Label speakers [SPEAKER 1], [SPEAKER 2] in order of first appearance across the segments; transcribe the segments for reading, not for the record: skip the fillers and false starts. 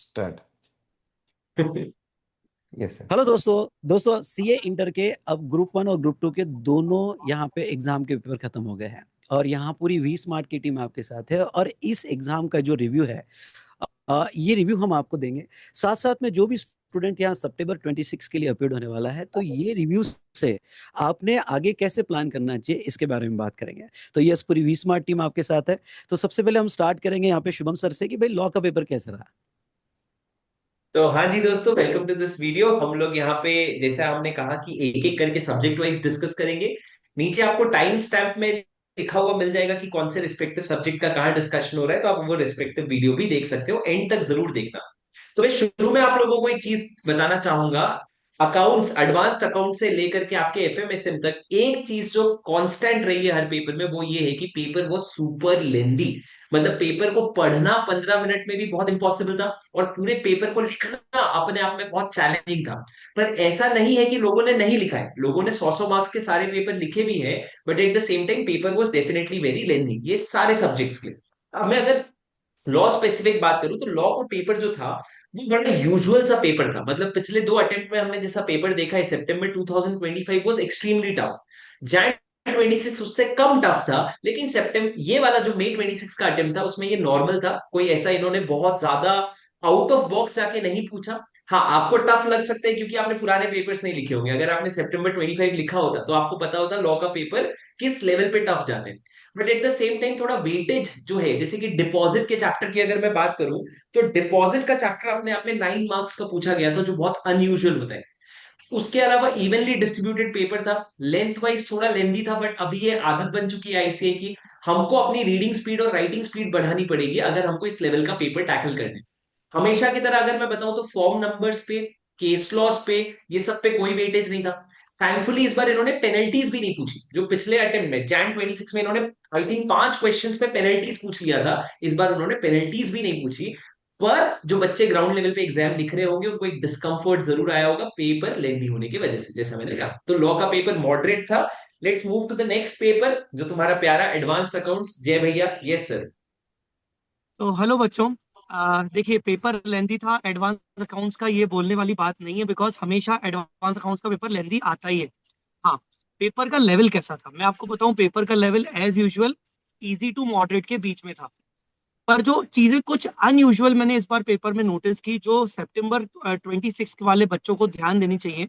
[SPEAKER 1] Start. Yes sir.
[SPEAKER 2] Hello दोस्तों CA inter के अब ग्रुप 1 और ग्रुप 2 के दोनों यहाँ पे एग्जाम के पेपर खत्म हो गए हैं। और यहाँ पूरी वी स्मार्ट की टीम आपके साथ है और इस एग्जाम का जो रिव्यू है, ये रिव्यू हम आपको देंगे। साथ साथ में जो भी स्टूडेंट यहाँ सितंबर 26 के लिए अपीयर होने वाला है, तो ये रिव्यू से आपने आगे कैसे प्लान करना चाहिए इसके बारे में बात करेंगे। तो यस, पूरी वी स्मार्ट टीम आपके साथ है। तो सबसे पहले हम स्टार्ट करेंगे यहाँ पे शुभम सर से कि भाई लॉ का पेपर कैसा रहा।
[SPEAKER 3] तो हाँ जी दोस्तों, वेलकम टू दिस वीडियो। हम लोग यहाँ पे जैसा हमने कहा कि एक एक करके सब्जेक्ट वाइज डिस्कस करेंगे। नीचे आपको टाइम स्टैम्प में लिखा हुआ मिल जाएगा कि कौन से रिस्पेक्टिव सब्जेक्ट का कहाँ डिस्कशन हो रहा है, तो आप वो रिस्पेक्टिव वीडियो भी देख सकते हो। एंड तक जरूर देखना। तो मैं शुरू में आप लोगों को एक चीज बताना चाहूंगा। अकाउंट्स, एडवांस्ड अकाउंट से लेकर के आपके एफएमएसएम तक एक चीज जो कांस्टेंट रही है हर पेपर में, वो ये है कि पेपर वो सुपर लेंदी। मतलब पेपर को पढ़ना 15 मिनट में भी बहुत इंपॉसिबल था, और पूरे पेपर को लिखना अपने आप में बहुत चैलेंजिंग था। पर ऐसा नहीं है कि लोगों ने नहीं लिखा है, लोगों ने 100 मार्क्स के सारे पेपर लिखे भी हैं। But at the same time paper was definitely very lengthy, ये सारे सब्जेक्ट्स के। अब मैं अगर लॉ स्पेसिफिक बात करूं, तो लॉ का पेपर जो था वो बड़ा यूजुअल सा पेपर था। मतलब पिछले दो अटेम्प्ट में हमने जैसा पेपर देखा है, सितंबर 2025 वाज एक्सट्रीमली टफ। जैन 26 उससे कम टफ था, लेकिन सितंबर ये वाला जो मई 26 का अटेम्प्ट था उसमें ये नॉर्मल था। कोई ऐसा इन्होंने बहुत ज्यादा आउट ऑफ बॉक्स जाके नहीं पूछा। हाँ, आपको टफ लग सकता है क्योंकि आपने पुराने पेपर्स नहीं लिखे होंगे। अगर आपने सितंबर 25 लिखा होता तो आपको पता होता लॉ का पेपर किस लेवल पे टफ जाते हैं। But at the same time थोड़ा वेटेज जो है, जैसे कि डिपॉजिट के चैप्टर की अगर मैं बात करूं, तो डिपॉजिट का चैप्टर अपने आप में 9 मार्क्स का पूछा गया था, जो बहुत अनयूजुअल होता है। उसके अलावा इवनली डिस्ट्रीब्यूटेड पेपर था, लेंथ वाइज थोड़ा लेंदी था। बट अभी ये आदत बन चुकी है आईसीए की, हमको अपनी रीडिंग स्पीड और राइटिंग स्पीड बढ़ानी पड़ेगी अगर हमको इस लेवल का पेपर टैकल करना है। हमेशा की तरह अगर मैं बताऊं तो फॉर्म नंबर्स पे, केस लॉस पे, ये सब पे कोई वेटेज नहीं था। थैंकफुली इस बार इन्होंने पेनल्टीज भी नहीं पूछी, जो पिछले अटेम्प्ट में जैन 26 में इन्होंने आई थिंक 5 क्वेश्चंस पे पेनल्टीज पूछ लिया था। इस बार उन्होंने पेनल्टीज भी नहीं पूछी। पर जो बच्चे ग्राउंड लेवल पे एग्जाम लिख रहे होंगे उनको एक डिस्कंफर्ट जरूर आया होगा पेपर लेंदी होने की वजह से, जैसा मैंने कहा। तो लॉ का पेपर मॉडरेट था। Let's move to the next paper, जो तुम्हारा प्यारा एडवांस्ड अकाउंट्स। जय भैया, यस सर।
[SPEAKER 4] तो हेलो बच्चों। देखिए, पेपर लेंदी था एडवांस अकाउंट्स का, ये बोलने वाली बात नहीं है, बिकॉज हमेशा एडवांस अकाउंट्स का पेपर लेंदी आता ही है। हाँ, पेपर का लेवल कैसा था मैं आपको बताऊं। पेपर का level as usual easy to moderate के बीच में था। पर जो चीजें कुछ अनयूजुअल मैंने इस बार पेपर में नोटिस की, जो सितंबर 26 वाले बच्चों को ध्यान देनी चाहिए।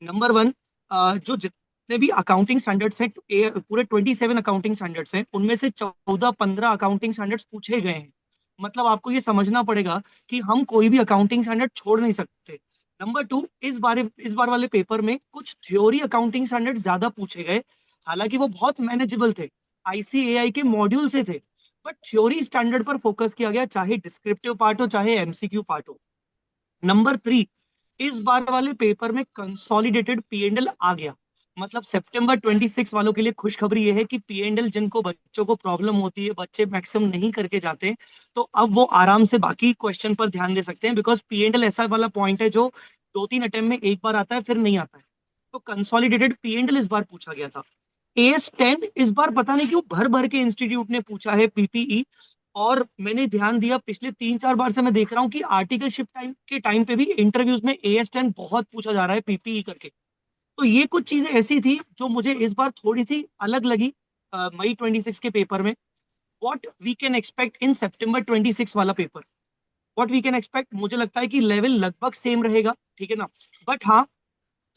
[SPEAKER 4] नंबर वन, जो जितने भी अकाउंटिंग स्टैंडर्ड्स हैं, पूरे 27 अकाउंटिंग स्टैंडर्ड्स हैं, उनमें से 14-15 अकाउंटिंग स्टैंडर्ड्स पूछे गए हैं। मतलब आपको ये समझना पड़ेगा कि हम कोई भी अकाउंटिंग स्टैंडर्ड छोड़ नहीं सकते। नंबर टू, इस बार वाले पेपर में कुछ थ्योरी अकाउंटिंग स्टैंडर्ड ज्यादा पूछे गए। हालांकि वो बहुत मैनेजेबल थे, आईसीएआई के मॉड्यूल से थे। बट थ्योरी स्टैंडर्ड पर फोकस किया गया, चाहे डिस्क्रिप्टिव पार्ट हो चाहे एमसीक्यू पार्ट हो। नंबर थ्री, इस बार वाले पेपर में कंसोलिडेटेड पीएनएल आ गया। मतलब सितंबर 26 वालों के लिए खुशखबरी यह है कि पीएनएल जिनको बच्चों को प्रॉब्लम होती है, बच्चे मैक्सिमम नहीं करके जाते, तो अब वो आराम से बाकी क्वेश्चन पर ध्यान दे सकते हैं। बिकॉज पीएनएल ऐसा वाला पॉइंट है जो 2-3 अटेम्प्ट में एक बार आता है फिर नहीं आता है। तो कंसोलिडेटेड पीएनएल इस बार पूछा गया था। एएस 10 इस बार पता नहीं क्यों भर भर के इंस्टीट्यूट ने पूछा है, पीपीई। और मैंने ध्यान दिया, पिछले 3-4 बार से मैं देख रहा हूँ कि आर्टिकलशिप टाइम के टाइम पे भी इंटरव्यूज में एएस 10 बहुत पूछा जा रहा है पीपीई करके। तो ये कुछ चीजें ऐसी थी जो मुझे इस बार थोड़ी सी अलग लगी मई 26 के पेपर में। What we can expect in September 26 वाला paper, what we can expect, मुझे लगता है कि लेवल लगभग सेम रहेगा, ठीक है ना। बट हाँ,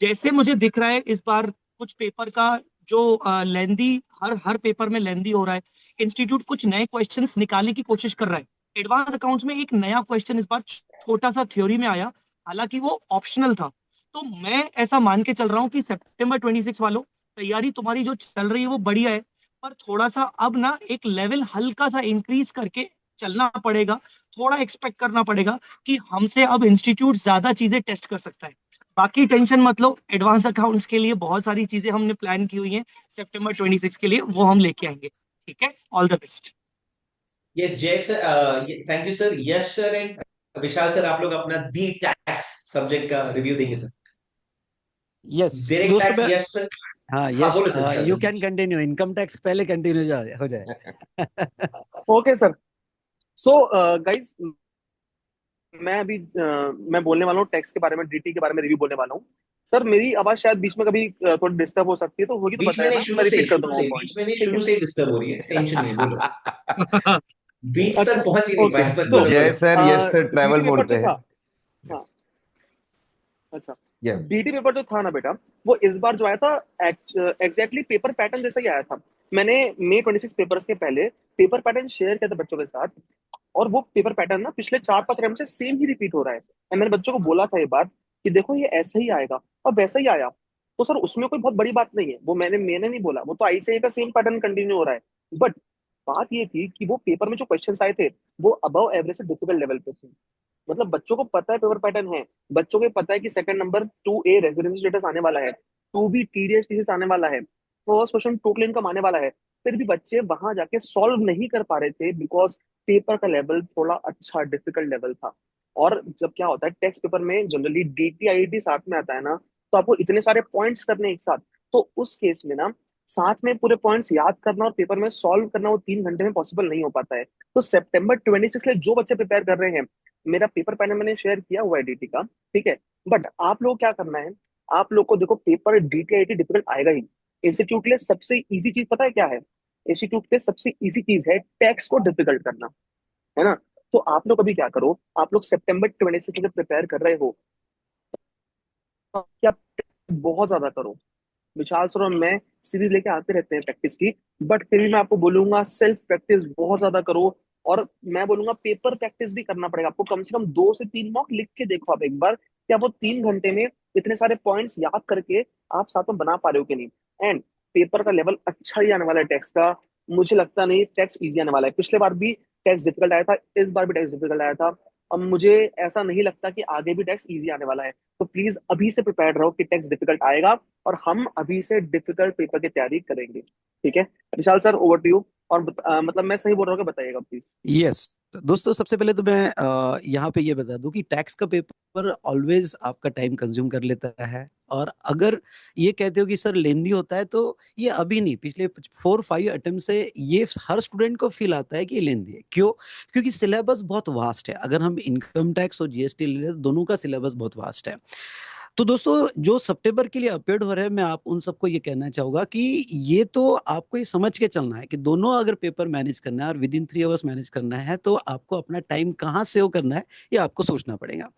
[SPEAKER 4] जैसे मुझे दिख रहा है इस बार कुछ पेपर का जो लेंदी, हर हर पेपर में लेंदी हो रहा है। इंस्टीट्यूट कुछ नए क्वेश्चंस निकालने की कोशिश कर रहा है। एडवांस अकाउंट्स में एक नया क्वेश्चन इस बार छोटा सा थ्योरी में आया, हालांकि वो ऑप्शनल था। तो मैं ऐसा मान के चल रहा हूँ कि सितंबर 26 वालों, तैयारी तुम्हारी जो चल रही है वो बढ़िया है। पर थोड़ा सा अब ना एक लेवल हल्का सा इंक्रीज करके चलना पड़ेगा। थोड़ा एक्सपेक्ट करना पड़ेगा कि हमसे अब इंस्टीट्यूट ज्यादा चीजें टेस्ट कर सकता है। बाकी टेंशन मत लो, एडवांस अकाउंट्स के लिए बहुत सारी चीजें हमने प्लान की हुई हैं सितंबर 26 के लिए, वो हम लेके आएंगे। ठीक है, ऑल द बेस्ट।
[SPEAKER 3] यस जय sir, thank you sir. Yash sir and Vishal sir, आप लोग अपना दी टैक्स सब्जेक्ट का रिव्यू देंगे सर।
[SPEAKER 2] यस तो
[SPEAKER 3] डायरेक्ट
[SPEAKER 2] दोस्तों
[SPEAKER 3] टैक्स
[SPEAKER 2] मैं,
[SPEAKER 3] यश सर।
[SPEAKER 2] हाँ
[SPEAKER 3] हाँ
[SPEAKER 2] यस,
[SPEAKER 3] बोलो sir, Vishal
[SPEAKER 2] you
[SPEAKER 3] sir.
[SPEAKER 2] Can continue. Income tax पहले कंटिन्यू हो जाए।
[SPEAKER 1] हाँ
[SPEAKER 5] Okay, sir. So, guys,
[SPEAKER 1] मैं बोलने वाला हूँ टैक्स के बारे में, डीटी के बारे में रिव्यू बोलने वाला हूँ। सर मेरी आवाज शायद बीच में कभी थोड़ी डिस्टर्ब हो सकती है, तो होगी तो
[SPEAKER 3] बीच में
[SPEAKER 1] बताया
[SPEAKER 3] नहीं,
[SPEAKER 1] ना, मैं रिपीट कर दूंगा वो पॉइंट।
[SPEAKER 3] बीच में नहीं,
[SPEAKER 1] ठीक है।
[SPEAKER 3] शुरू से डिस्टर्ब हो रही है, टेंशन नहीं, बोलो। बीच तक
[SPEAKER 1] अच्छा।
[SPEAKER 3] पहुंच ही नहीं
[SPEAKER 1] ओके।
[SPEAKER 3] पाए, बस
[SPEAKER 1] सो
[SPEAKER 3] बोलो
[SPEAKER 5] जय
[SPEAKER 3] बोलो।
[SPEAKER 5] Sir, yes sir, travel
[SPEAKER 1] DT paper
[SPEAKER 5] mode
[SPEAKER 1] जो
[SPEAKER 5] पे है।
[SPEAKER 1] था, हाँ, अच्छा,
[SPEAKER 5] या
[SPEAKER 1] डीटी पेपर जो था ना बेटा, वो इस बार जो आया था एग्जैक्टली पेपर पैटर्न जैसा ही आया था। मैंने May 26 पेपर्स के पहले पेपर पैटर्न शेयर किया था बच्चों के साथ, और वो पेपर पैटर्न ना पिछले 4-5 से सेम ही रिपीट हो रहा है। और मैंने बच्चों को बोला था ये बात कि देखो ये ऐसा ही आएगा, और वैसा ही आया। तो सर उसमें कोई बहुत बड़ी बात नहीं है, वो मैंने नहीं बोला, वो तो ICAI का सेम पैटर्न कंटिन्यू हो रहा है। बट बात ये थी कि वो पेपर में जो क्वेश्चन आए थे, वो अबव एवरेज से डिफिकल्ट लेवल पे थे। मतलब बच्चों को पता है पेपर पैटर्न है, बच्चों को पता है कि second number 2A residential status आने वाला है, 2B TDS थीसिस आने वाला है, फर्स्ट क्वेश्चन टोटल इनकम आने वाला है। फिर भी बच्चे वहां जाके सॉल्व नहीं कर पा रहे थे, बिकॉज पेपर का लेवल थोड़ा अच्छा डिफिकल्ट लेवल था। और जब क्या होता है टेक्स्ट पेपर में जनरली DT IIT साथ में आता है ना, तो आपको इतने सारे पॉइंट्स करने एक साथ, तो उस केस में ना साथ में पूरे पॉइंट्स याद करना और पेपर में सॉल्व करना वो 3 घंटे में पॉसिबल नहीं हो पाता है। तो September 26 लिए जो बच्चे प्रिपेयर कर रहे हैं, मेरा पेपर पैनल मैंने शेयर किया हुआ है DT का, ठीक है। बट आप लोग क्या करना है, आप लोग को देखो पेपर DT IIT डिफिकल्ट आएगा ही। इंस्टीट्यूट के लिए सबसे इजी चीज पता है क्या है? इंस्टीट्यूट के लिए सबसे इजी चीज है टैक्स को डिफिकल्ट करना, है ना। तो आप लोग अभी क्या करो, आप लोग September 26 जब प्रिपेयर कर रहे हो, क्या बहुत ज्यादा करो। विशाल सर और मैं सीरीज लेके आते रहते हैं प्रैक्टिस की, बट फिर भी मैं आपको बोलूंगा सेल्फ प्रैक्टिस बहुत ज्यादा करो। और मैं बोलूंगा पेपर प्रैक्टिस भी करना पड़ेगा आपको, कम से कम 2 से 3 मॉक लिख के देखो आप एक बार, क्या वो 3 घंटे में इतने सारे पॉइंट्स याद करके आप साथ में बना पा रहे हो कि नहीं। एंड पेपर का लेवल अच्छा ही आने वाला है टैक्स का। मुझे लगता नहीं टैक्स इजी आने वाला है, पिछले बार भी टैक्स डिफिकल्ट आया था, इस बार भी टैक्स डिफिकल्ट आया था। अब मुझे ऐसा नहीं लगता कि आगे भी टैक्स इजी आने वाला है। तो प्लीज अभी से प्रिपेयर रहो कि टैक्स डिफिकल्ट आएगा, और हम अभी से डिफिकल्ट पेपर की तैयारी करेंगे। ठीक है। विशाल सर ओवर टू यू। और मतलब मैं सही बोल रहा हूँ कि बताइएगा प्लीज।
[SPEAKER 2] यस दोस्तों, सबसे पहले तो मैं यहाँ पे ये बता दूं कि टैक्स का पेपर ऑलवेज आपका टाइम कंज्यूम कर लेता है। और अगर ये कहते हो कि सर लेंदी होता है, तो ये अभी नहीं, पिछले 4-5 अटेम्प्ट से ये हर स्टूडेंट को फील आता है कि ये लेंदी है। क्यों? क्योंकि सिलेबस बहुत वास्ट है। अगर हम इनकम टैक्स और GST ले लें तो दोनों का सिलेबस बहुत वास्ट है। तो दोस्तों, जो सितंबर के लिए अपडेट हो रहे हैं, मैं आप उन सबको ये कहना चाहूंगा कि ये तो आपको ये समझ के चलना है कि दोनों अगर पेपर मैनेज करना है और विद इन 3 आवर्स मैनेज करना है, तो आपको अपना टाइम कहाँ सेव करना है, ये आपको सोचना पड़ेगा।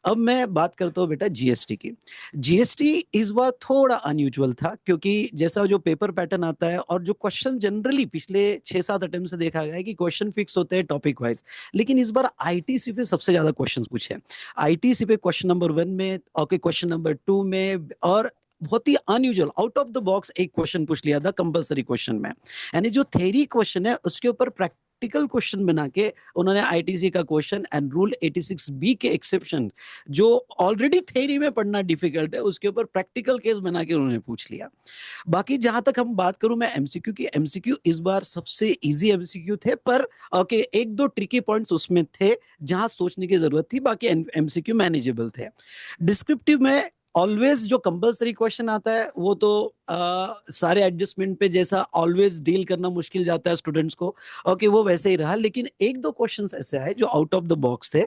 [SPEAKER 2] अब मैं बात करता हूँ बेटा GST की। GST इस बार थोड़ा अनयूजुअल था, क्योंकि जैसा जो पेपर पैटर्न आता है और जो क्वेश्चन जनरली पिछले 6-7 अटेम्प्ट से देखा गया है कि क्वेश्चन फिक्स होते हैं टॉपिक वाइज, लेकिन इस बार ITC पे सबसे ज्यादा क्वेश्चन पूछे। ITC पे क्वेश्चन नंबर 1 में, ओके, क्वेश्चन नंबर 2 में, और बहुत ही unusual out of the box एक क्वेश्चन पूछ लिया था कंपलसरी क्वेश्चन में। यानी जो थ्योरी क्वेश्चन है उसके ऊपर प्रैक्टिकल क्वेश्चन बना के उन्होंने ITC का क्वेश्चन एंड रूल 86B के एक्सेप्शन, जो ऑलरेडी थ्योरी में पढ़ना डिफिकल्ट है, उसके ऊपर प्रैक्टिकल केस बना के उन्होंने पूछ लिया। बाकी जहां तक हम बात करूं मैं MCQ की, MCQ इस बार सबसे इजी MCQ थे, पर ओके एक दो ट्रिकी पॉइंट्स उसमें थे जहां सोचने की जरूरत थी, बाकी MCQ मैनेजेबल थे। डिस्क्रिप्टिव में ऑलवेज जो कंपलसरी क्वेश्चन आता है वो तो सारे एडजस्टमेंट पे जैसा ऑलवेज डील करना मुश्किल जाता है स्टूडेंट्स को, ओके वो वैसे ही रहा। लेकिन एक दो क्वेश्चंस ऐसे आए जो आउट ऑफ द बॉक्स थे,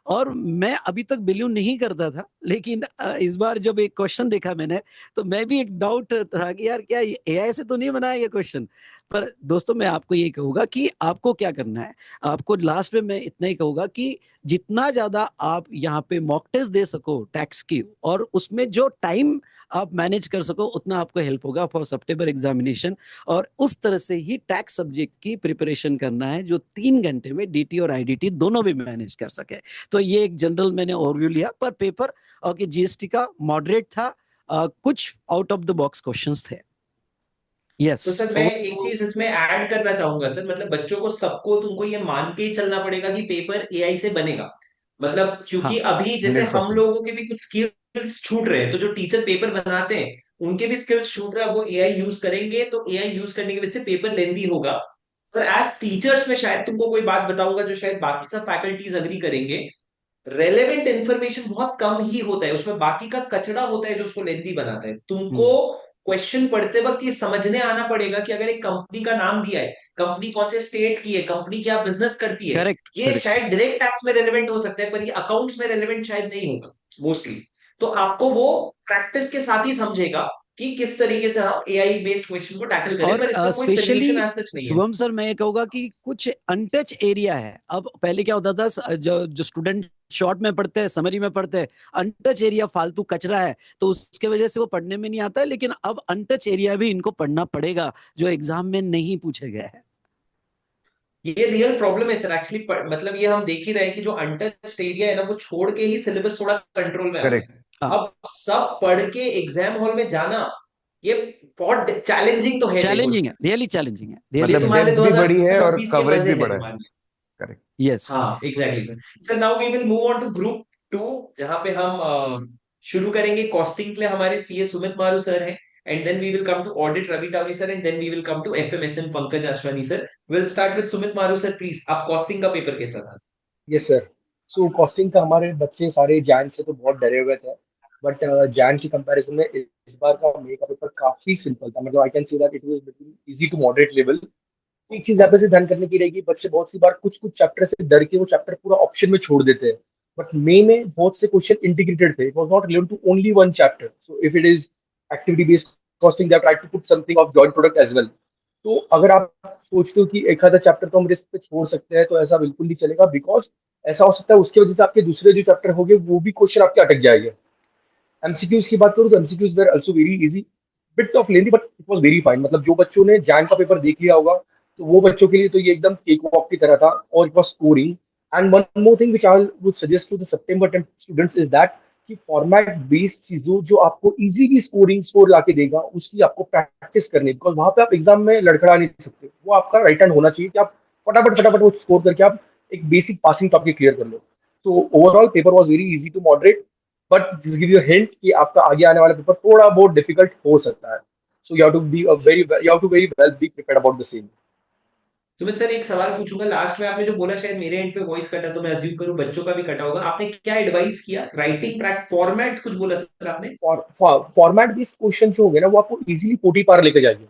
[SPEAKER 2] और मैं अभी तक बिलीव नहीं करता था, लेकिन इस बार जब एक क्वेश्चन देखा मैंने, तो मैं भी एक डाउट था कि यार क्या AI से तो नहीं बनाया ये क्वेश्चन। पर दोस्तों, मैं आपको ये कहूंगा कि आपको क्या करना है। आपको लास्ट में मैं इतना ही कहूंगा कि जितना ज्यादा आप यहाँ पे मॉक टेस्ट दे सको टैक्स की, और उसमें जो टाइम आप मैनेज कर सको, उतना आपको हेल्प होगा फॉर सितंबर एग्जामिनेशन। और उस तरह से ही टैक्स सब्जेक्ट की प्रिपरेशन करना है, जो 3 घंटे में DT और IDT दोनों भी मैनेज कर सके। तो ये एक जनरल मैंने ओवरव्यू लिया, पर पेपर ओके GST का मॉडरेट था। कुछ out of the box questions थे। यस।
[SPEAKER 3] तो सर मैं एक चीज इसमें ऐड करना चाहूंगा सर, मतलब बच्चों को सबको तुमको ये मान के ही चलना पड़ेगा कि पेपर AI से बनेगा। मतलब क्योंकि
[SPEAKER 2] हाँ,
[SPEAKER 3] अभी जैसे हम
[SPEAKER 5] 100%।
[SPEAKER 3] लोगों के भी कुछ स्किल्स छूट रहे हैं, तो जो टीचर पेपर बनाते हैं उनके भी स्किल्स छूट रहे हैं। वो AI यूज करेंगे, तो AI यूज करने की वजह से पेपर लेंदी होगा। पर एज टीचर्स में शायद तुमको कोई बात बताऊंगा जो शायद बाकी सब फैकल्टीज अग्री करेंगे। रेलेवेंट इंफॉर्मेशन बहुत कम ही होता है उसमें, बाकी का कचड़ा होता है जो उसको लेंदी बनाता है। तुमको
[SPEAKER 2] हम्म,
[SPEAKER 3] क्वेश्चन पढ़ते वक्त ये समझने आना पड़ेगा कि अगर एक कंपनी का नाम दिया है, कंपनी कौन से स्टेट की है, कंपनी क्या बिजनेस करती है,
[SPEAKER 2] करेक्ट
[SPEAKER 3] ये
[SPEAKER 2] करेक्ट।
[SPEAKER 3] शायद डायरेक्ट टैक्स में रेलेवेंट हो सकता है, पर ये अकाउंट्स में रेलेवेंट शायद नहीं होगा मोस्टली। तो आपको वो प्रैक्टिस के साथ ही समझेगा कि किस तरीके से हम एआई बेस्ड क्वेश्चन को टैकल करें,
[SPEAKER 2] और
[SPEAKER 3] पर इसका कोई
[SPEAKER 2] स्पेशली
[SPEAKER 3] सोल्यूशन एज सच नहीं है।
[SPEAKER 2] शुभम सर, मैं ये कहूंगा कि कुछ अनटच एरिया है। अब पहले क्या होता था, जो जो स्टूडेंट शॉर्ट में पढ़ते हैं, समरी में पढ़ते हैं, अनटच एरिया फालतू कचरा है, तो उसके वजह से वो पढ़ने में नहीं आता है। लेकिन अब अनटच एरिया भी इनको पढ़ना पड़ेगा जो एग्जाम में नहीं पूछे गए हैं।
[SPEAKER 3] ये रियल प्रॉब्लम है सर एक्चुअली, मतलब ये हम देख ही रहे हैं कि जो अनटच्ड एरिया है ना, वो छोड़ के ही सिलेबस थोड़ा कंट्रोल में आ गया
[SPEAKER 5] करेक्ट।
[SPEAKER 3] है।
[SPEAKER 2] हाँ,
[SPEAKER 3] अब सब पढ़ के एग्जाम हॉल में जाना, ये बहुत चैलेंजिंग तो है, देखो।
[SPEAKER 2] चैलेंजिंग है, रियली चैलेंजिंग है, रियली
[SPEAKER 5] मतलब
[SPEAKER 3] ये तो मान ले
[SPEAKER 5] डेप्थ भी बढ़ी है और
[SPEAKER 3] 2026 के
[SPEAKER 5] कवरेज
[SPEAKER 3] मजे
[SPEAKER 5] भी
[SPEAKER 3] हैं
[SPEAKER 5] बढ़ा है।
[SPEAKER 3] मान ले।
[SPEAKER 5] करेक्ट।
[SPEAKER 2] यस।
[SPEAKER 3] हाँ exactly sir. Sir now we will move on to group two, जहां पे हम शुरू करेंगे। कॉस्टिंग के लिए हमारे सीए सुमित मारू सर हैं, and then we will come to audit Ravi Tawari sir, and then we will come to FMSM Pankaj Ashwani sir. Will start with Sumit Maru sir, please. आप कॉस्टिंग का पेपर कैसा था?
[SPEAKER 6] Yes sir. सो कॉस्टिंग का हमारे बच्चे सारे जैन से तो बहुत डरे हुए थे, बट जैन की कंपैरिजन में इस बार का मेरे का पेपर काफी सिंपल था। मतलब I can say that it was between easy to moderate level. एक चीज यहाँ पे से ध्यान करने की रहेगी, बच्चे बहुत सी बार कुछ कुछ चैप्टर से डर के वो चैप्टर पूरा ऑप्शन में छोड़ देते हैं, बट मे में बहुत से क्वेश्चन इंटीग्रेटेड थे। It was not related to only one chapter. So if it is activity based costing, they have tried to put something of joint product as well. तो अगर आप सोचते हो कि एक आधा चैप्टर तो हम रिस्क पे छोड़ सकते हैं, तो ऐसा बिल्कुल नहीं चलेगा, बिकॉज ऐसा हो सकता है उसकी वजह से आपके दूसरे जो चैप्टर होंगे वो भी क्वेश्चन आपके अटक जाएंगे। एमसीक्यूज की बात करूँ तो MCQs where also very easy, bit of lengthy, but it was very fine. मतलब जो बच्चों ने जैन का पेपर देख लिया होगा, तो वो बच्चों के लिए तो ये एकदम केक वॉक की तरह था, और it was scoring. And one more thing which I would suggest to the September attempt students is that कि फॉर्मेट बेस्ड चीजों जो आपको इजीली स्कोरिंग स्कोर लाके देगा, उसकी आपको प्रैक्टिस करनी है, बिकॉज वहां पे आप एग्जाम में लड़खड़ा नहीं सकते। वो आपका राइट हैंड होना चाहिए कि आप फटाफट फटाफट वो स्कोर करके आप एक बेसिक पासिंग टॉपिक क्लियर कर लो। So overall paper was very easy to moderate, but this give you hint कि आपका आगे आने वाला पेपर थोड़ा बहुत डिफिकल्ट हो सकता है। So you have to be you have to very well be prepared about the same.
[SPEAKER 3] Sumit sir एक सवाल पूछूंगा लास्ट में। आपने जो बोला शायद मेरे एंड पे वॉइस कटा, तो मैं अज्यूम करूं बच्चों का भी कटा होगा। आपने क्या एडवाइस किया? राइटिंग फॉर्मेट कुछ बोला सर आपने?
[SPEAKER 6] फॉर्मेट बेस्ड क्वेश्चन जो होंगे ना, वो आपको इजीली 40 पार लेके जाएंगे।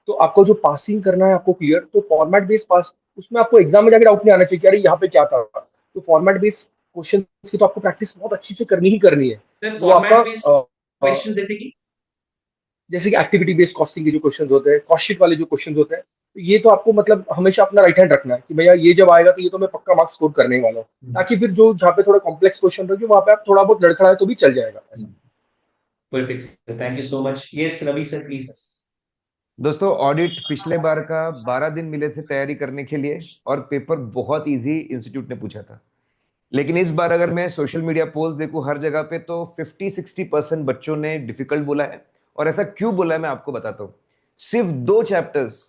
[SPEAKER 6] तो आपको जो पासिंग करना है आपको क्लियर, तो फॉर्मेट बेस्ड पास, उसमें आपको एग्जाम में जाके डाउट नहीं आना चाहिए कि अरे यहाँ पे क्या था। तो फॉर्मेट बेस्ड क्वेश्चन की तो आपको प्रैक्टिस बहुत अच्छी से करनी ही करनी है।
[SPEAKER 3] सर
[SPEAKER 6] वो आपका
[SPEAKER 3] फॉर्मेट बेस्ड क्वेश्चन जैसे कि?
[SPEAKER 6] जैसे कि एक्टिविटी बेस्ड कॉस्टिंग के जो क्वेश्चन होते हैं, कॉस्ट शीट वाले जो क्वेश्चन होते हैं, तो ये तो आपको मतलब हमेशा अपना राइट हैंड रखना है कि भैया ये जब आएगा तो ये तो मैं पक्का मार्क्स स्कोर करने ही वाला हूँ, ताकि फिर जो जहाँ पे थोड़ा कॉम्प्लेक्स क्वेश्चन होगी वहां पे आप थोड़ा बहुत लड़खड़ाए तो भी चल जाएगा ऐसा।
[SPEAKER 3] Perfect sir, thank you so much. Yes Ravi sir please.
[SPEAKER 5] दोस्तों, ऑडिट पिछले बार का 12 दिन मिले थे तैयारी करने के लिए, और पेपर बहुत इजी इंस्टीट्यूट ने पूछा था। लेकिन इस बार अगर मैं सोशल मीडिया पोल्स देखूं हर जगह पे, तो 50-60% बच्चों ने डिफिकल्ट बोला है। और ऐसा क्यों बोला है मैं आपको बताता हूं। सिर्फ 2 चैप्टर्स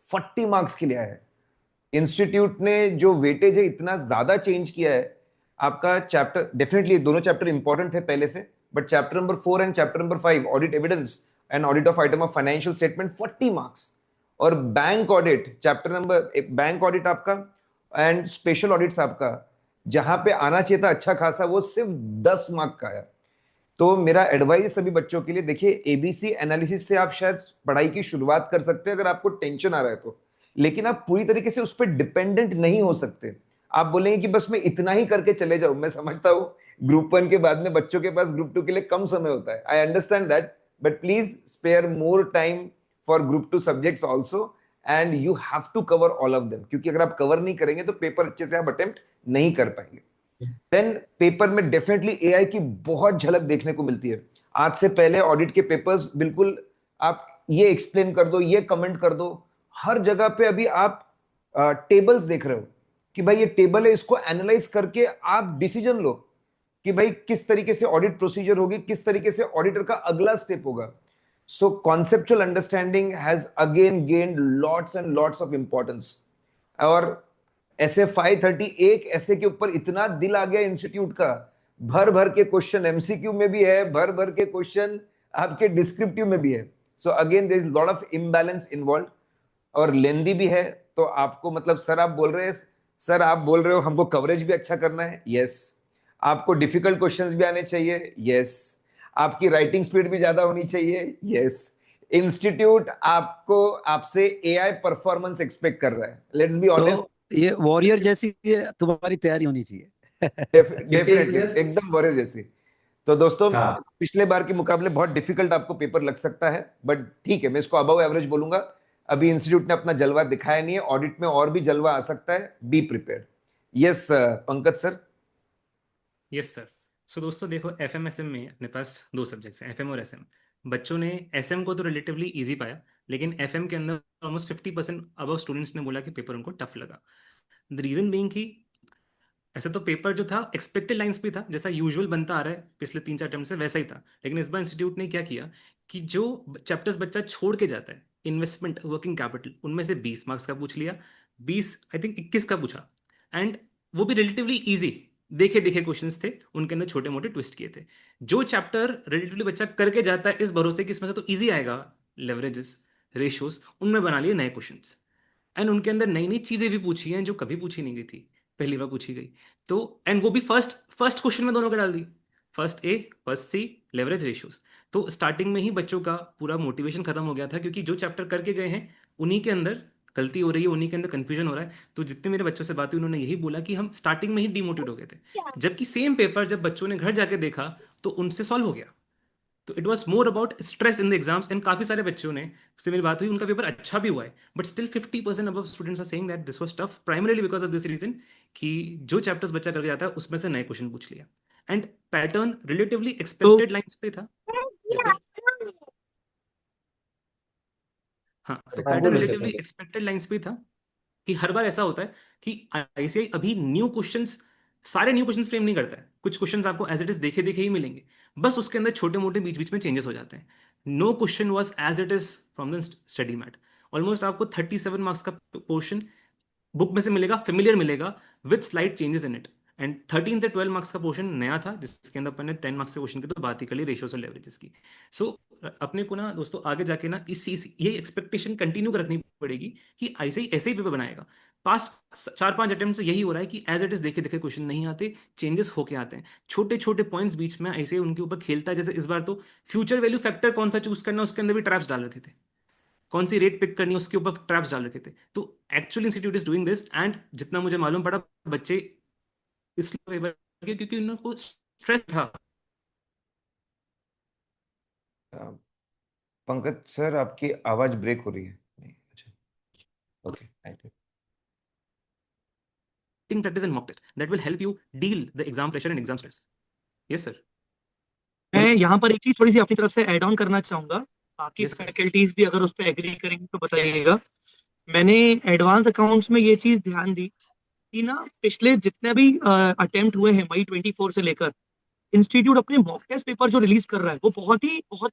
[SPEAKER 5] 40 मार्क्स के लिए आया है। इंस्टीट्यूट ने जो वेटेज है इतना ज्यादा चेंज किया है। आपका चैप्टर डेफिनेटली दोनों चैप्टर इंपॉर्टेंट थे पहले से, but chapter number 4 and chapter number 5 audit evidence and audit of item of financial statement 40 marks. और बैंक ऑडिट चैप्टर नंबर एक बैंक ऑडिट आपका एंड स्पेशल ऑडिट्स आपका, जहां पे आना चाहिए था अच्छा खासा, वो सिर्फ 10 मार्क का आया। तो मेरा एडवाइस सभी बच्चों के लिए, देखिए एबीसी एनालिसिस से आप शायद पढ़ाई की शुरुआत कर सकते हैं अगर आपको टेंशन आ रहा है तो, लेकिन आप पूरी तरीके से उस पर डिपेंडेंट नहीं हो सकते। आप बोलेंगे कि बस मैं इतना ही करके चले जाऊं। मैं समझता हूं ग्रुप 1 के बाद में बच्चों के पास ग्रुप 2 के लिए कम समय होता है, I understand that, but please spare more time for group 2 subjects also, and you have to cover all of them, क्योंकि अगर आप कवर नहीं करेंगे तो पेपर अच्छे से आप अटेम्प्ट नहीं कर पाएंगे। देन पेपर में डेफिनेटली एआई की बहुत झलक देखने को मिलती है। आज से पहले ऑडिट के पेपर्स बिल्कुल आप ये एक्सप्लेन कर दो, ये कमेंट कर दो, हर जगह पे अभी आप टेबल्स देख रहे हो कि भाई ये टेबल है, इसको एनालाइज करके आप डिसीजन लो कि भाई किस तरीके से ऑडिट प्रोसीजर होगी, किस तरीके से ऑडिटर का अगला स्टेप होगा। So conceptual understanding has again gained lots and lots of importance. और ऐसे 531 ऐसे के ऊपर इतना दिल आ गया इंस्टीट्यूट का, भर भर के क्वेश्चन एमसीक्यू में भी है, भर भर के क्वेश्चन आपके डिस्क्रिप्टिव में भी है। So again there is lot of imbalance involve, और लेंदी भी है। तो आपको मतलब सर आप बोल रहे हैं, सर आप बोल रहे हो हमको कवरेज भी अच्छा करना है, यस। आपको डिफिकल्ट क्वेश्चंस भी आने चाहिए, यस। आपकी राइटिंग स्पीड भी ज्यादा होनी चाहिए, यस। इंस्टीट्यूट आपको आपसे एआई परफॉर्मेंस एक्सपेक्ट कर रहा है, लेट्स बी ऑनेस्ट।
[SPEAKER 2] तो ये वॉरियर जैसी तुम्हारी तैयारी होनी चाहिए।
[SPEAKER 5] डेफिनेटली एकदम वॉरियर जैसी। तो दोस्तों
[SPEAKER 3] हाँ
[SPEAKER 5] पिछले बार के मुकाबले बहुत डिफिकल्ट आपको पेपर लग सकता है, बट ठीक है, मैं इसको अबव एवरेज बोलूंगा। अभी इंस्टीट्यूट ने अपना जलवा दिखाया नहीं है, ऑडिट में और भी जलवा आ सकता है, be prepared. Yes Pankaj sir.
[SPEAKER 7] Yes sir. So दोस्तों देखो, एफएमएसएम में अपने पास दो सब्जेक्ट्स हैं, एफएम और एसएम। बच्चों ने एसएम को तो रिलेटिवली इजी पाया, लेकिन एफएम के अंदर ऑलमोस्ट 50% अबव स्टूडेंट्स ने बोला कि पेपर उनको टफ लगा। द रीजन बीइंग कि ऐसे तो पेपर जो था एक्सपेक्टेड लाइंस पे था, जैसा यूजुअल बनता आ रहा है पिछले 3-4 टर्म से वैसा ही था। लेकिन इस बार इंस्टीट्यूट ने क्या किया कि जो चैप्टर्स बच्चा छोड़ के जाता है, इन्वेस्टमेंट, वर्किंग कैपिटल, उनमें से 20 मार्क्स का पूछ लिया, 20 आई थिंक 21 का पूछा। एंड वो भी रिलेटिवली ईजी, देखे देखे क्वेश्चंस थे, उनके अंदर छोटे मोटे ट्विस्ट किए थे। जो चैप्टर रिलेटिवली बच्चा करके जाता है इस भरोसे कि इसमें से तो ईजी आएगा, लेवरेजेस, रेशियोज, उनमें बना लिए नए क्वेश्चंस। एंड उनके अंदर नई नई चीजें भी पूछी हैं जो कभी पूछी नहीं गई थी, पहली बार पूछी गई। तो एंड वो भी फर्स्ट फर्स्ट क्वेश्चन में दोनों को डाल दी, first A first C, leverage ratios. तो स्टार्टिंग में ही बच्चों का पूरा मोटिवेशन खत्म हो गया था, क्योंकि जो चैप्टर करके गए हैं उन्हीं के अंदर गलती हो रही है, उन्हीं के अंदर कंफ्यूजन हो रहा है। तो जितने मेरे बच्चों से बात हुई उन्होंने यही बोला कि हम स्टार्टिंग में ही डिमोटिवेट हो गए थे, जबकि सेम पेपर जब बच्चों ने घर जाके देखा तो उनसे सॉल्व हो गया। तो it was more about stress in the exams. And काफी सारे बच्चों ने, से मेरी बात हुई, उनका पेपर अच्छा भी हुआ है, but still 50% above students are saying that this was tough, primarily because of this reason कि जो चैप्टर्स बच्चा करके जाता है उसमें से नए क्वेश्चन पूछ लिया। एंड पैटर्न रिलेटिवली
[SPEAKER 4] तो
[SPEAKER 7] एक्सपेक्टेड लाइंस पे था। Yes sir. हाँ, तो
[SPEAKER 6] हाँ
[SPEAKER 7] पैटर्न
[SPEAKER 6] बोलो sir
[SPEAKER 7] relatively
[SPEAKER 6] Pankaj.
[SPEAKER 7] Expected lines पे था कि हर बार ऐसा होता है कि आईसीआई अभी न्यू क्वेश्चंस, सारे न्यू क्वेश्चंस फ्रेम नहीं करता है, कुछ क्वेश्चंस आपको एज इट इज देखे देखे ही मिलेंगे, बस उसके अंदर छोटे मोटे बीच बीच में चेंजेस हो जाते हैं। No question was as it is from the study mat. Almost आपको 37 मार्क्स का पोर्शन बुक में से मिलेगा, फेमिलियर मिलेगा, with slight changes in it. And 13 से 12 मार्क्स का पोर्शन नया था, जिसके अंदर अपन ने 10 मार्क्स के क्वेश्चन की तो बात ही कर ली, रेशियोज और लेवरेजेस की। सो अपने को ना दोस्तों आगे जाके ना ये एक्सपेक्टेशन कंटिन्यू रखनी पड़ेगी कि ऐसे ही पेपर बनाएगा। पास्ट 4-5 अटेम्प्ट से यही हो रहा है कि एज इट इज देखे देखे क्वेश्चन नहीं आते, चेंजेस होके आते हैं, छोटे छोटे पॉइंट्स बीच में ऐसे उनके ऊपर खेलता है। जैसे इस बार तो फ्यूचर वैल्यू फैक्टर कौन सा चूज करना, उसके अंदर भी ट्रैप्स डाल रखे थे, कौन सी रेट पिक करनी है उसके ऊपर ट्रैप्स डाल रखे थे। तो actually institute is doing this, and जितना मुझे मालूम पड़ा बच्चे इसलिए पेपर के क्योंकि उनको स्ट्रेस था।
[SPEAKER 5] पंकज सर आपकी आवाज ब्रेक हो रही है। नहीं, अच्छा, okay, thank you.
[SPEAKER 7] practice and mock test that will help you deal the exam pressure and exam stress. Yes sir.
[SPEAKER 4] मैं यहाँ पर एक चीज थोड़ी सी अपनी तरफ से ऐड ऑन करना चाहूंगा, बाकी
[SPEAKER 7] Yes sir.
[SPEAKER 4] फैकल्टीज भी अगर उस पर एग्री करेंगे तो बताइएगा। मैंने एडवांस अकाउंट्स में ये चीज ध्यान दी कि ना पिछले जितने भी अटेम्प्ट हुए हैं मई 24 से लेकर, इंस्टीट्यूट अपने मॉक टेस्ट पेपर जो रिलीज कर रहा है वो बहुत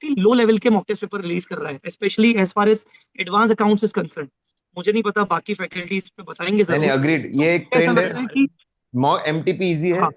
[SPEAKER 4] ही लो लेवल के मॉक टेस्ट पेपर रिलीज कर रहा है, specially as far as advance accounts is concern. मुझे नहीं पता बाकी फैकल्टीज पे बताएंगे
[SPEAKER 5] नहीं नहीं,
[SPEAKER 4] जरूर।
[SPEAKER 5] अग्रीड,
[SPEAKER 4] तो
[SPEAKER 5] ये एक
[SPEAKER 4] ऐसा
[SPEAKER 5] ट्रेंड
[SPEAKER 4] लगता है
[SPEAKER 5] है।
[SPEAKER 4] कि
[SPEAKER 5] मॉक एमटीपी इजी है,
[SPEAKER 4] हाँ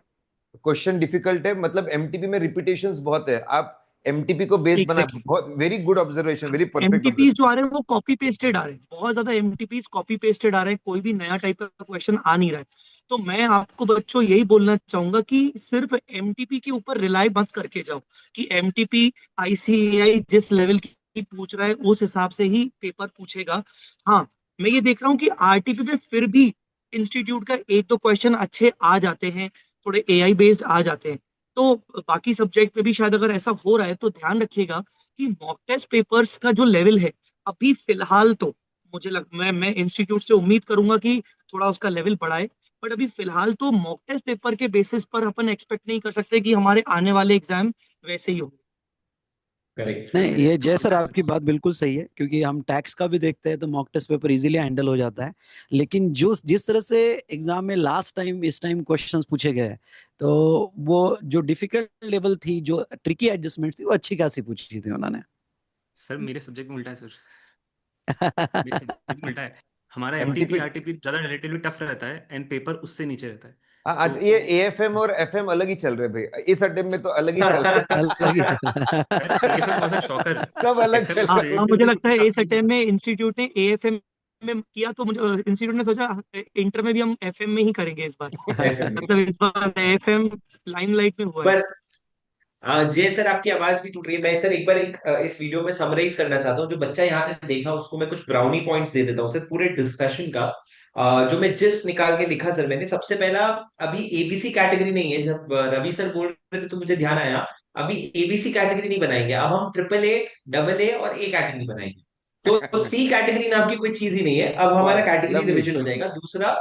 [SPEAKER 5] क्वेश्चन डिफिकल्ट है, मतलब एमटीपी में रिपीटेशंस बहुत है, आप एमटीपी को बेस बना,
[SPEAKER 4] एग्जैक्टली
[SPEAKER 5] बहुत very good observation, very perfect
[SPEAKER 4] MTPs जो
[SPEAKER 5] ऑब्जर्वेशन।
[SPEAKER 4] आ रहे हैं वो कॉपी पेस्टेड आ रहे हैं, बहुत ज्यादा एमटीपीज कॉपी पेस्टेड आ रहे हैं, कोई भी नया टाइप का क्वेश्चन आ नहीं रहा है। तो मैं आपको बच्चों यही बोलना चाहूंगा कि सिर्फ एमटीपी के ऊपर रिलाई मत करके जाओ कि एमटीपी आईसीएआई जिस लेवल की पूछ रहा है उस हिसाब से ही पेपर पूछेगा। हाँ, मैं ये देख रहा हूँ कि आरटीपी में फिर भी इंस्टीट्यूट का एक दो क्वेश्चन अच्छे आ जाते हैं, थोड़े एआई बेस्ड आ जाते हैं। तो बाकी सब्जेक्ट में भी शायद अगर ऐसा हो रहा है तो ध्यान रखिएगा कि मॉक टेस्ट पेपर्स का जो लेवल है अभी फिलहाल तो मैं इंस्टीट्यूट से उम्मीद करूंगा कि थोड़ा उसका लेवल बढ़ाए, बट अभी फिलहाल तो मॉक टेस्ट पेपर के बेसिस पर अपन एक्सपेक्ट नहीं कर सकते कि हमारे आने वाले एग्जाम वैसे ही होंगे।
[SPEAKER 3] करेक्ट।
[SPEAKER 2] नहीं, ये जय सर आपकी बात बिल्कुल सही है, क्योंकि हम टैक्स का भी देखते हैं तो mock test paper easily handle हो जाता है। लेकिन जो जिस तरह से एग्जाम में लास्ट टाइम इस टाइम क्वेश्चंस पूछे गए हैं, तो वो जो डिफिकल्ट लेवल थी, जो ट्रिकी एडजस्टमेंट थी, वो अच्छी खासी पूछी थी उन्होंने।
[SPEAKER 7] सर मेरे सब्जेक्ट में उल्टा है सर, मेरे सब्जेक्ट में उल्टा है। हमारा एमटीपी
[SPEAKER 5] एमटीपी,
[SPEAKER 7] आरटीपी ज्यादा रिलेटिवली टफ रहता है एंड पेपर उससे नीचे रहता है।
[SPEAKER 5] आज
[SPEAKER 7] तो
[SPEAKER 5] ये एएफएम और एफएम अलग ही चल रहे भाई, इस अटेम्प्ट में तो अलग ही चल रहे हैं।
[SPEAKER 2] अलग ही चल
[SPEAKER 7] sir AFM was a shocker.
[SPEAKER 5] सब अलग
[SPEAKER 7] एफएम
[SPEAKER 5] चल
[SPEAKER 7] उससे
[SPEAKER 5] रहे हैं।
[SPEAKER 4] हाँ, मुझे
[SPEAKER 7] रिलेटिवली
[SPEAKER 4] लगता है इस
[SPEAKER 7] काफी नीचे
[SPEAKER 4] अटेम्प्ट
[SPEAKER 7] था।
[SPEAKER 4] में इंस्टीट्यूट ने एएफएम में किया, तो मुझे इंस्टीट्यूट ने सोचा इंटर में भी हम एफएम में ही करेंगे इस बार।
[SPEAKER 3] ऐसे में
[SPEAKER 4] मतलब इस बार एफएम लाइमलाइट में हुआ है।
[SPEAKER 3] पर जय सर, आपकी आवाज भी टूट रही है। मैं सर एक बार इस वीडियो में समराइज करना चाहता हूँ। जो बच्चा यहाँ तक देखा उसको मैं कुछ ब्राउनी पॉइंट्स दे देता हूँ सर पूरे डिस्कशन का। जो मैं जिस निकाल के लिखा सर मैंने, सबसे पहला, अभी एबीसी कैटेगरी नहीं है। जब रवि सर बोल रहे थे तो मुझे ध्यान आया, अभी एबीसी कैटेगरी नहीं बनाएंगे, अब हम ट्रिपल ए, डबल ए और ए कैटेगरी बनाएंगे। तो सी कैटेगरी नाम की कोई चीज ही नहीं है, अब हमारा
[SPEAKER 5] वाह,
[SPEAKER 3] कैटेगरी
[SPEAKER 5] लवली।
[SPEAKER 3] रिवीजन हो जाएगा। दूसरा,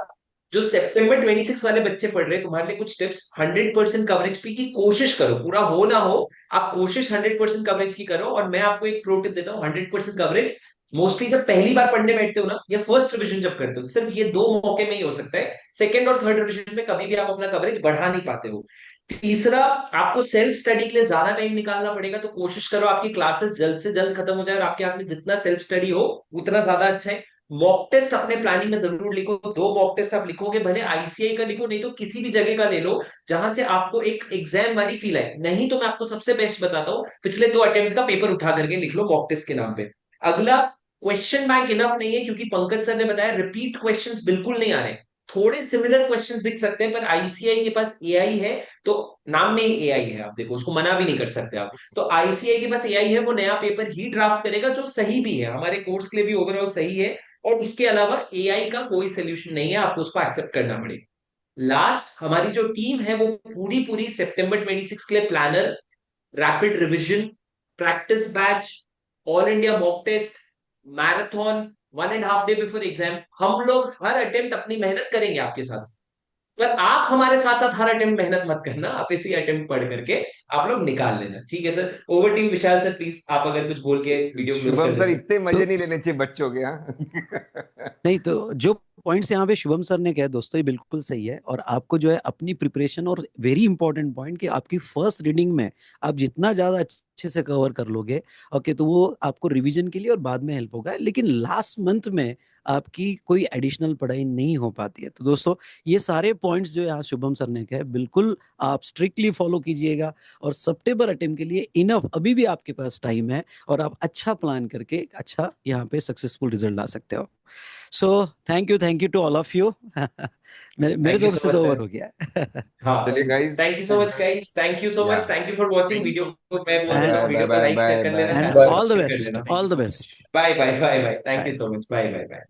[SPEAKER 3] जो सितंबर 26 वाले बच्चे पढ़ रहे हैं, तुम्हारे लिए कुछ टिप्स। 100% कवरेज की कोशिश करो, पूरा हो ना हो, आप कोशिश 100% कवरेज की करो। और मैं आपको एक प्रो टिप देता हूँ, 100% कवरेज मोस्टली जब पहली बार पढ़ने बैठते हो ना, या फर्स्ट रिवीजन जब करते हो, सिर्फ ये दो मौके में ही हो सकता है। सेकंड और थर्ड रिवीजन में कभी भी आप अपना कवरेज बढ़ा नहीं पाते हो। तीसरा, आपको सेल्फ स्टडी के लिए ज्यादा टाइम निकालना पड़ेगा, तो कोशिश करो आपकी क्लासेस जल्द से जल्द खत्म हो जाए, और आपके हाथ में जितना सेल्फ स्टडी हो उतना ज्यादा अच्छा है। मॉक टेस्ट अपने प्लानिंग में जरूर लिखो। 2 मॉक टेस्ट आप लिखोगे, भले आईसीआई का लिखो, नहीं तो किसी भी जगह का ले लो जहां से आपको एक एग्जाम वाली फील आए। नहीं तो मैं आपको सबसे बेस्ट बताता हूँ, पिछले 2 अटेम्प्ट का पेपर उठा करके लिख लो मॉक टेस्ट के नाम पे। अगला, क्वेश्चन बैंक इनफ नहीं है, क्योंकि पंकज सर ने बताया रिपीट क्वेश्चंस बिल्कुल नहीं आ रहे। थोड़े सिमिलर क्वेश्चंस दिख सकते हैं, पर आईसीआई के पास एआई है, तो नाम में ही एआई है, आप देखो उसको मना भी नहीं कर सकते आप। तो आईसीआई के पास एआई है, वो नया पेपर ही ड्राफ्ट करेगा जो सही भी है, हमारे कोर्स के लिए भी ओवरऑल सही है। और उसके अलावा एआई का कोई सोल्यूशन नहीं है, आपको उसको एक्सेप्ट करना पड़ेगा। लास्ट, हमारी जो टीम है वो पूरी पूरी सितंबर 26 के लिए planner, rapid revision, practice batch, all India mock test, marathon, 1.5 day before exam, हम लोग हर अटेम्प्ट अपनी मेहनत करेंगे आपके साथ। पर आप हमारे साथ साथ हर अटेम्प्ट मेहनत मत करना, आप इसी अटेम्प्ट पढ़ करके आप लोग निकाल लेना। ठीक है sir, over to you Vishal sir, please आप अगर कुछ बोल के वीडियो क्लोज कर
[SPEAKER 5] शुभम
[SPEAKER 3] दे
[SPEAKER 5] सर,
[SPEAKER 3] सर।
[SPEAKER 5] इतने
[SPEAKER 2] तो
[SPEAKER 5] मजे नहीं लेने चाहिए बच्चों के, हाँ।
[SPEAKER 2] नहीं, तो जो पॉइंट्स यहाँ पे शुभम सर ने कहा दोस्तों, ये बिल्कुल सही है। और आपको जो है अपनी प्रिपरेशन, और वेरी इंपॉर्टेंट पॉइंट कि आपकी फर्स्ट रीडिंग में आप जितना ज्यादा अच्छे से कवर कर लोगे, ओके, तो वो आपको रिवीजन के लिए और बाद में हेल्प होगा। लेकिन लास्ट मंथ में आपकी कोई एडिशनल पढ़ाई नहीं हो पाती है। तो दोस्तों, ये सारे पॉइंट्स जो यहाँ शुभम सर ने कहे, बिल्कुल आप स्ट्रिक्टली फॉलो कीजिएगा। और सितंबर अटेम्प्ट के लिए इनफ अभी भी आपके पास टाइम है, और आप अच्छा प्लान करके एक अच्छा यहाँ पे सक्सेसफुल रिजल्ट ला सकते हो। So thank you to all of you. मेरे
[SPEAKER 3] थैंक यू
[SPEAKER 2] तरफ
[SPEAKER 3] सो
[SPEAKER 2] से
[SPEAKER 3] मच
[SPEAKER 2] तो ओवर
[SPEAKER 3] सर।
[SPEAKER 2] हो गया।
[SPEAKER 3] हाँ,
[SPEAKER 5] चलिए guys,
[SPEAKER 3] thank you so much guys, thank you so
[SPEAKER 5] या
[SPEAKER 3] much, thank you for watching video को। मैं बोल देता
[SPEAKER 2] एंड
[SPEAKER 3] हूँ,
[SPEAKER 5] बाय बाय
[SPEAKER 3] वीडियो को
[SPEAKER 5] बाय
[SPEAKER 3] लाइक
[SPEAKER 5] बाय
[SPEAKER 3] कर लेना,
[SPEAKER 5] बाय
[SPEAKER 2] एंड
[SPEAKER 3] चैनल को
[SPEAKER 5] बाय।
[SPEAKER 2] ऑल द
[SPEAKER 3] सब्सक्राइब कर
[SPEAKER 2] बेस्ट,
[SPEAKER 3] लेना।
[SPEAKER 2] All the best.
[SPEAKER 3] Bye bye bye bye, thank
[SPEAKER 2] bye
[SPEAKER 3] you so much, bye bye bye.